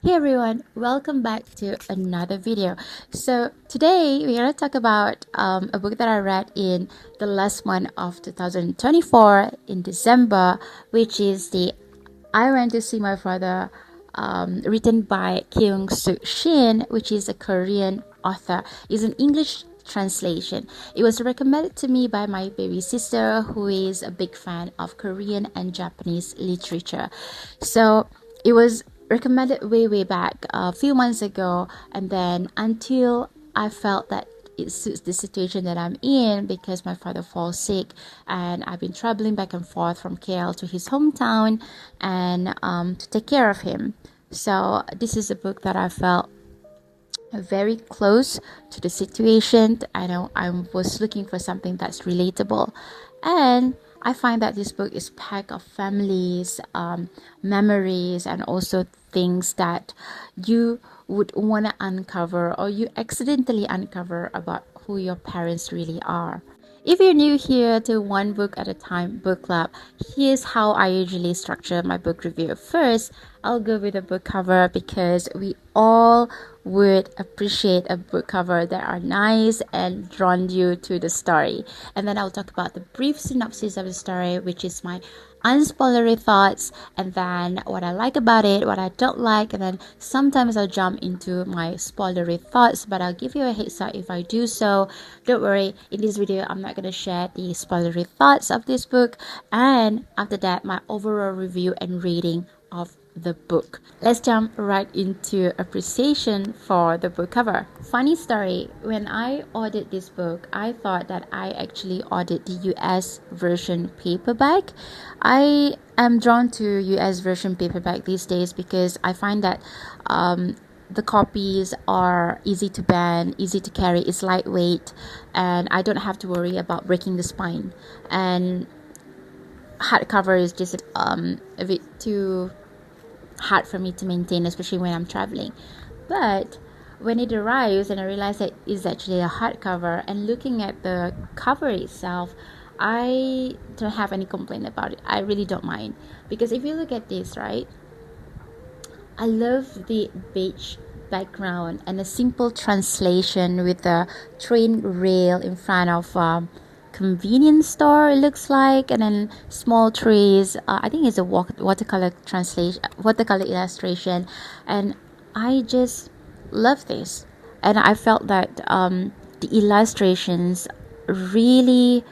Hey everyone, welcome back to another video. So today we're going to talk about a book that I read in the last month of 2024 in December, which is the I Went to See My Father, written by Kyung-Sook Shin, which is a Korean author. It's an English translation. It was recommended to me by my baby sister, who is a big fan of Korean and Japanese literature. So it was recommended way back a few months ago, and then until I felt that it suits the situation that I'm in, because my father falls sick and I've been traveling back and forth from KL to his hometown and to take care of him. So this is a book that I felt very close to the situation. I know I was looking for something that's relatable, and I find that this book is packed of families, memories, and also things that you would want to uncover, or you accidentally uncover, about who your parents really are. If you're new here to One Book at a Time book club, here's how I usually structure my book review. First, I'll go with a book cover, because we all would appreciate a book cover that are nice and drawn you to the story. And then I'll talk about the brief synopsis of the story, which is my unspoilery thoughts, and then what I like about it, what I don't like, and then sometimes I'll jump into my spoilery thoughts, but I'll give you a heads up if I do so. Don't worry, in this video I'm not going to share the spoilery thoughts of this book, and after that my overall review and rating of the book. Let's jump right into appreciation for the book cover. Funny story, when I ordered this book, I thought that I actually ordered the US version paperback. I am drawn to US version paperback these days because I find that the copies are easy to bend, easy to carry, it's lightweight, and I don't have to worry about breaking the spine. And hardcover is just a bit too hard for me to maintain, especially when I'm traveling. But when it arrives and I realize that it's actually a hardcover, and looking at the cover itself, I don't have any complaint about it. I really don't mind, because if you look at this, right, I love the beige background and a simple translation with the train rail in front of convenience store, it looks like, and then small trees. I think it's a watercolor illustration, and I just love this. And I felt that the illustrations really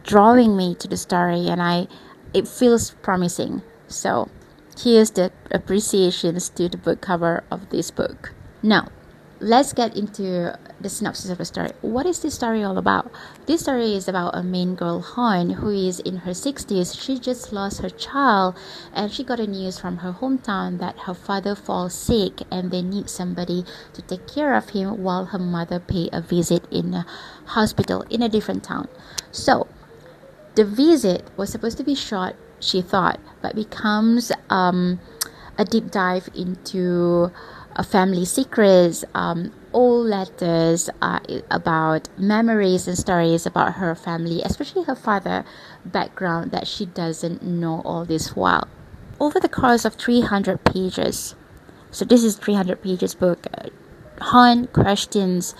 drawing me to the story, and it feels promising. So here's the appreciations to the book cover of this book. Now let's get into the synopsis of the story. What is this story all about? This story is about a main girl, Han, who is in her 60s. She just lost her child, and she got a news from her hometown that her father falls sick and they need somebody to take care of him while her mother pay a visit in a hospital in a different town. So the visit was supposed to be short, she thought, but becomes a deep dive into family secrets, old letters about memories and stories about her family, especially her father background that she doesn't know all this while. Over the course of 300 pages, so this is 300 pages book, Han questions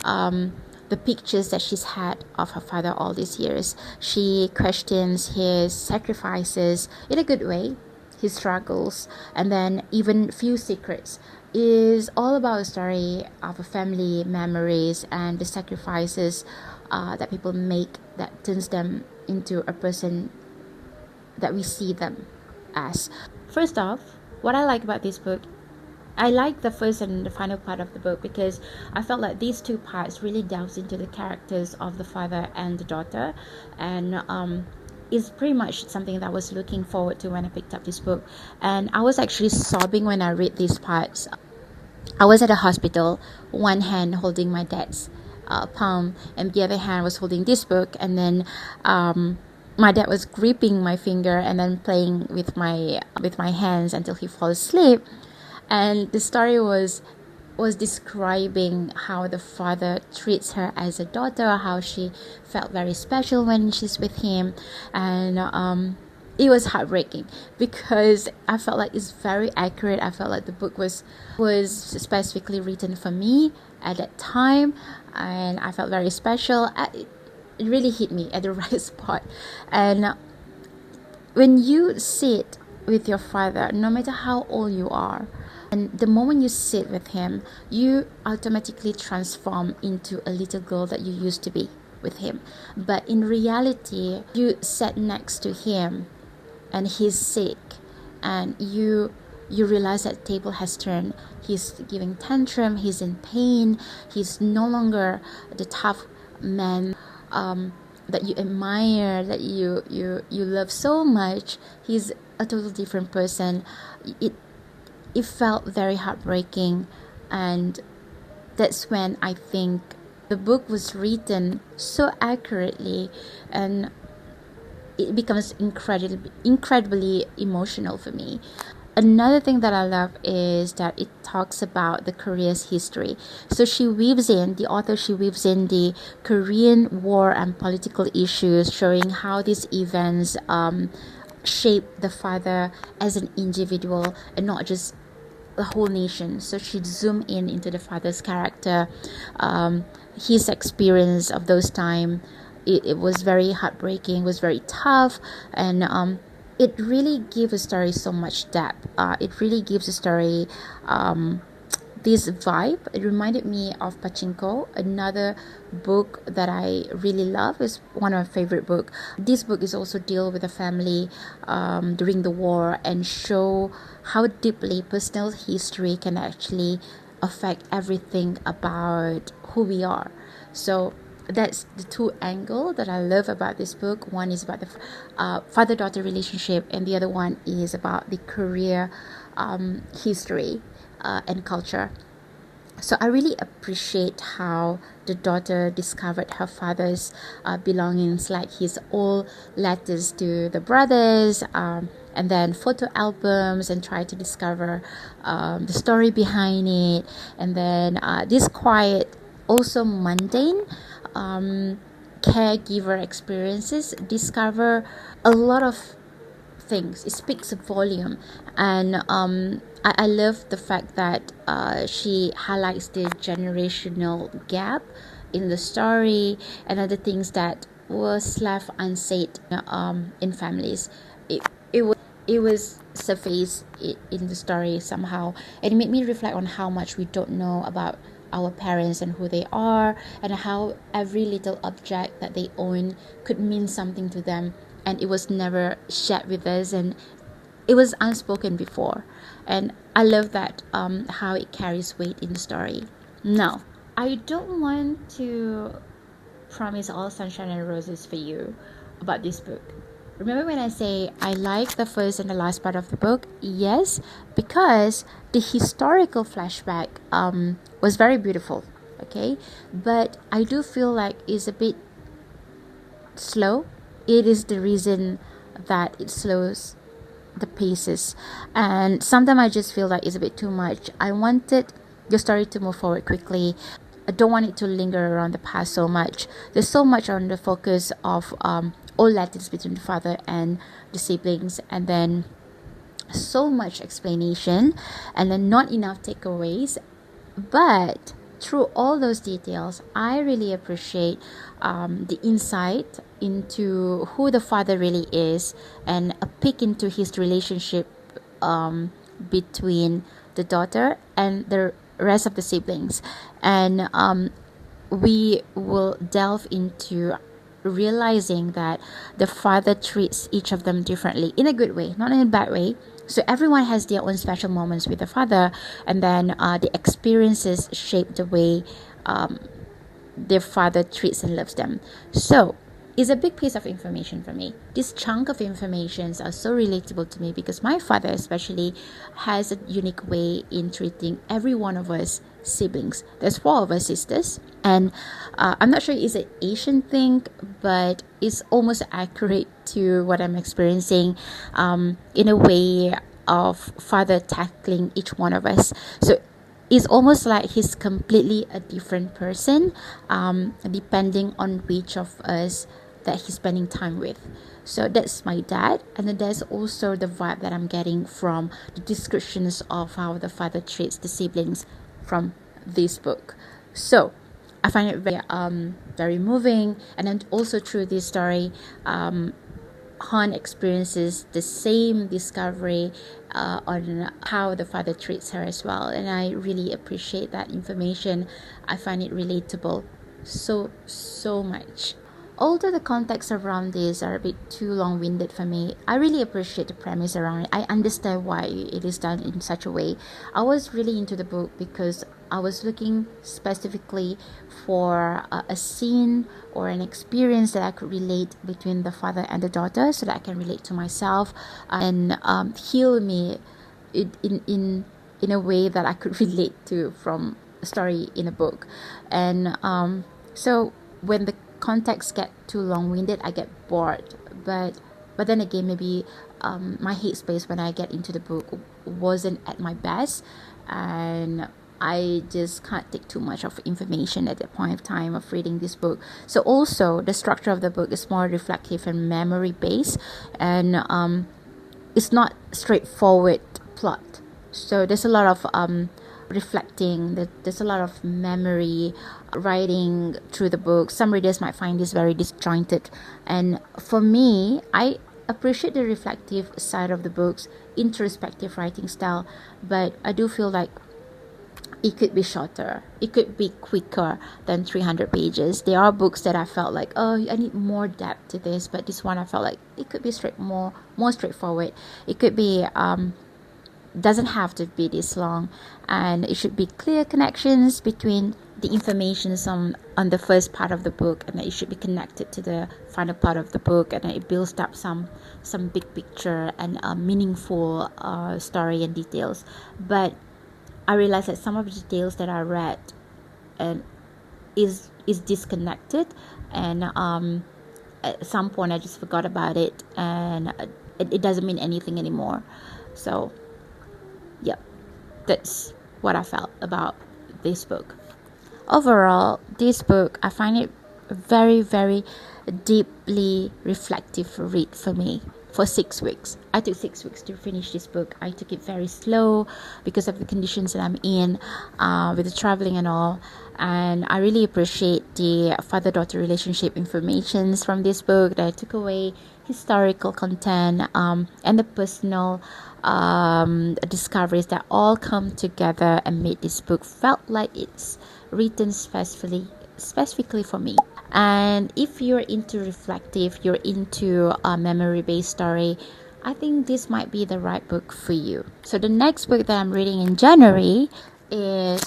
the pictures that she's had of her father all these years. She questions his sacrifices in a good way, his struggles, and then even few secrets. Is all about a story of a family, memories, and the sacrifices that people make that turns them into a person that we see them as. First off, what I like about this book, I like the first and the final part of the book, because I felt like these two parts really delves into the characters of the father and the daughter, and is pretty much something that I was looking forward to when I picked up this book. And I was actually sobbing when I read these parts. I was at a hospital, one hand holding my dad's palm, and the other hand was holding this book, and then my dad was gripping my finger and then playing with my hands until he falls asleep. And the story was describing how the father treats her as a daughter, how she felt very special when she's with him, and it was heartbreaking because I felt like it's very accurate. I felt like the book was specifically written for me at that time, and I felt very special. It really hit me at the right spot. And when you sit with your father, no matter how old you are, and the moment you sit with him, you automatically transform into a little girl that you used to be with him. But in reality, you sat next to him and he's sick, and you realize that table has turned. He's giving tantrum, he's in pain, he's no longer the tough man that you admire, that you love so much. He's a totally different person. It felt very heartbreaking, and that's when I think the book was written so accurately, and it becomes incredibly emotional for me. Another thing that I love is that it talks about the Korea's history. So the author weaves in the Korean War and political issues, showing how these events shape the father as an individual and not just the whole nation. So she zoomed into the father's character, his experience of those time. It was very heartbreaking, was very tough, and it really gives a story so much depth. It really gives a story this vibe. It reminded me of Pachinko, another book that I really love. Is one of my favorite book. This book is also deal with a family during the war and show how deeply personal history can actually affect everything about who we are. So that's the two angle that I love about this book. One is about the father-daughter relationship, and the other one is about the Korea history and culture. So I really appreciate how the daughter discovered her father's belongings, like his old letters to the brothers, and then photo albums, and try to discover the story behind it. And then this quiet, also mundane caregiver experiences discover a lot of things. It speaks a volume, and I love the fact that she highlights the generational gap in the story and other things that was left unsaid in families. It was surfaced in the story somehow, and it made me reflect on how much we don't know about our parents and who they are, and how every little object that they own could mean something to them, and it was never shared with us, and it was unspoken before. And I love that how it carries weight in the story. Now, I don't want to promise all sunshine and roses for you about this book. Remember when I say I like the first and the last part of the book? Yes, because the historical flashback was very beautiful, okay? But I do feel like it's a bit slow. It is the reason that it slows the paces, and sometimes I just feel like it's a bit too much. I wanted the story to move forward quickly. I don't want it to linger around the past so much. There's so much on the focus of all letters between the father and the siblings, and then so much explanation, and then not enough takeaways. But through all those details, I really appreciate the insight into who the father really is, and a peek into his relationship between the daughter and the rest of the siblings. And we will delve into realizing that the father treats each of them differently, in a good way, not in a bad way. So everyone has their own special moments with the father, and then the experiences shape the way their father treats and loves them. So it's a big piece of information for me. This chunk of informations are so relatable to me, because my father especially has a unique way in treating every one of us siblings. There's 4 of us sisters, and I'm not sure it's an Asian thing, but it's almost accurate to what I'm experiencing in a way of father tackling each one of us. So it's almost like he's completely a different person, depending on which of us that he's spending time with. So that's my dad, and then there's also the vibe that I'm getting from the descriptions of how the father treats the siblings from this book. So I find it very moving. And then also through this story, Han experiences the same discovery on how the father treats her as well, and I really appreciate that information. I find it relatable so much. Although the context around this are a bit too long-winded for me, I really appreciate the premise around it. I understand why it is done in such a way. I was really into the book because I was looking specifically for a scene or an experience that I could relate between the father and the daughter, so that I can relate to myself and heal me in a way that I could relate to from a story in a book. And so when the context get too long-winded, I get bored. But then again, maybe my headspace when I get into the book wasn't at my best, and I just can't take too much of information at that point of time of reading this book. So also the structure of the book is more reflective and memory based, and it's not straightforward plot. So there's a lot of reflecting, there's a lot of memory writing through the book. Some readers might find this very disjointed, and for me, I appreciate the reflective side of the book's introspective writing style, but I do feel like it could be shorter, it could be quicker than 300 pages. There are books that I felt like, oh, I need more depth to this, but this one I felt like it could be more straightforward. It could be doesn't have to be this long, and it should be clear connections between the information on the first part of the book, and it should be connected to the final part of the book, and it builds up some big picture and meaningful story and details. But I realized that some of the details that I read and is disconnected, and at some point I just forgot about it, and it doesn't mean anything anymore. So yeah, that's what I felt about this book. Overall, this book, I find it very, very deeply reflective read for me for 6 weeks. I took 6 weeks to finish this book. I took it very slow because of the conditions that I'm in with the traveling and all. And I really appreciate the father-daughter relationship informations from this book that I took away, historical content, and the personal discoveries that all come together and made this book felt like it's written specifically for me. And if you're into reflective, you're into a memory-based story, I think this might be the right book for you. So the next book that I'm reading in January is,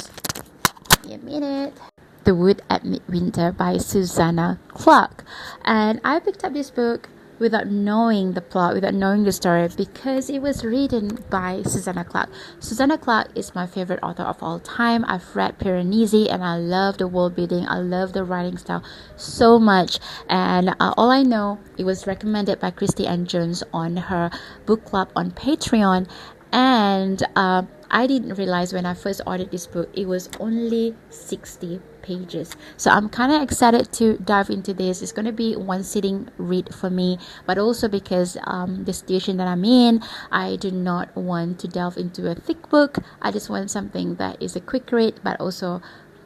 give me a minute, The Wood at Midwinter by Susanna Clarke. And I picked up this book without knowing the plot, without knowing the story, because it was written by Susanna Clarke. Susanna Clarke is my favorite author of all time. I've read Piranesi, and I love the world building. I love the writing style so much. And all I know, it was recommended by Christy Ann Jones on her book club on Patreon. And I didn't realize when I first ordered this book, it was only 60 pages. So I'm kind of excited to dive into this. It's going to be one sitting read for me, but also because the situation that I'm in, I do not want to delve into a thick book. I just want something that is a quick read, but also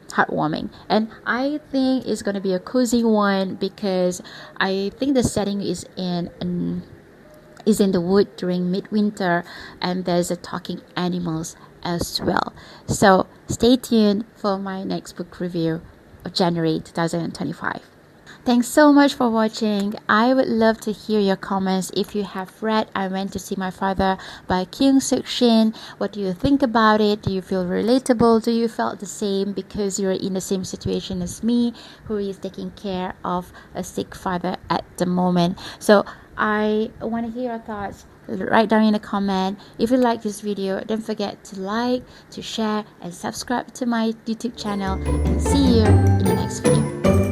heartwarming. And I think it's going to be a cozy one, because I think the setting is in the wood during midwinter, and there's a talking animals as well. So stay tuned for my next book review of January 2025. Thanks so much for watching. I would love to hear your comments. If you have read I Went to See My Father by Kyung-Sook Shin, what do you think about it? Do you feel relatable? Do you felt the same because you're in the same situation as me, who is taking care of a sick father at the moment? So I want to hear your thoughts. Write down in a comment. If you like this video, don't forget to like, to share, and subscribe to my YouTube channel, and see you in the next video.